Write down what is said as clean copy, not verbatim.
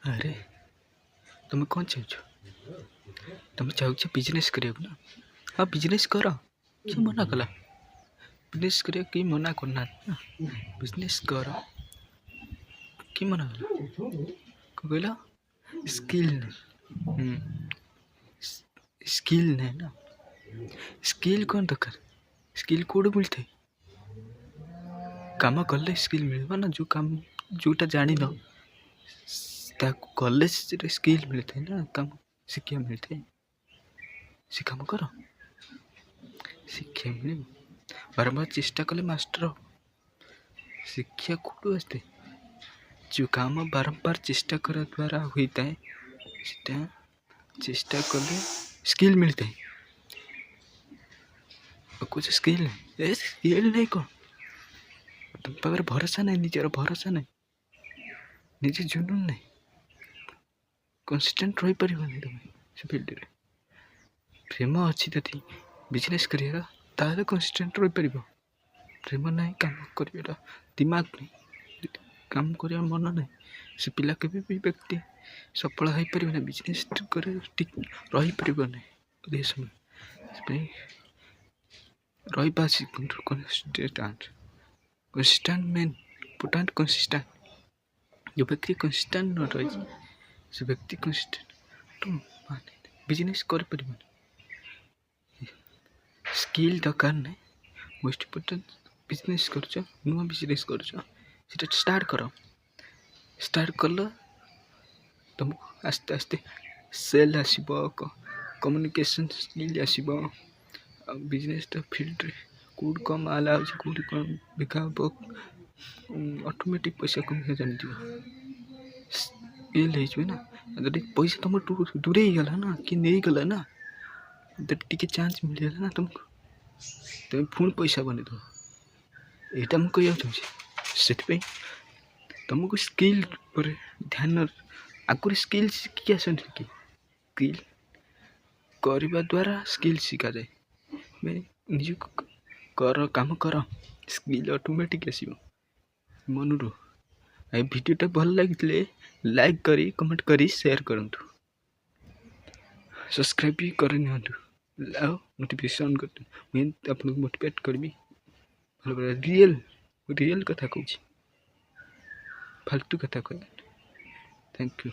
अरे तुम कौन चाहछ? तुम चाहछ बिजनेस करिया ना? हाँ बिजनेस कर। किए मना कला? बिजनेस करिया कि मना करना ना? बिजनेस कर। कि मना कला? कहला स्किल स्किल नहीं ना? स्किल कौन दरकार? स्किल कोड मिलते काम कले स्किल मिलवा ना? जो काम जोटा जान कॉलेज स्किल मिलते ना? काम शिक्षा मिलते। से काम कर शिक्षा मिल बारंबार चेष्टा कले मास्टर हो। शिक्षा कौटू आसते? जो काम बारंबार चेष्टा करा द्वारा होता है चेष्टा कले स्किल मिलते है। कुछ स्किल नहीं स्किल नहीं कौन तुम पाखे भरोसा नहीं निजर भरोसा नहीं निजे जुनून नहीं कंसिस्टेंट रही पार तुम से फील्ड रे प्रेम अच्छी तो बिजनेस करियर ताले कंसिस्टेंट रही पार। प्रेम नहीं काम कर दिमाग नहीं काम कर मन नहीं से पिला के भी व्यक्ति सफल हो पार ना बिजनेस कर रही पार ना देश में रही कंसिस्टेंट मेन इम्पोर्टेंट कंसिस्टेंट जो व्यक्ति कंसिस्टेंट न रही से व्यक्ति कंसिस्टेंट बिजनेस कर पार स्किल दरकार नहीं मोस्ट इम्पोर्टेंट बिजनेस कर नुआ बिजनेस कर स्टार्ट कल तुमको आस्ते आस्ते सेल आसब कम्युनिकेशन स्किल आसब बिजनेस फील्ड रे कौट कम आला कौट कम बिका ऑटोमेटिक पैसा कम जान स्किल ना जब पैसा तुम दूरे ही गला ना कि नहीं गला ना टी चांस मिलगला ना तुमको तुम पुणी पैसा बनईद यहाँ मुझे कहना चाहिए तुमको स्किल पर ध्यान आगुरी स्किल शिखी आस स्किल करने द्वारा स्किल शिखा जाए निज कर काम कर स्किल ऑटोमेटिक आस मन रू भिडियोटा भल लगे लाइक करी कमेंट करी शेयर करूँ सब्सक्राइब भी करनी नोटिफिकेशन ऑन कर मुझे आपको मोटिवेट करी रियल कथा कहूँ फालतू कथा कह थैंक यू।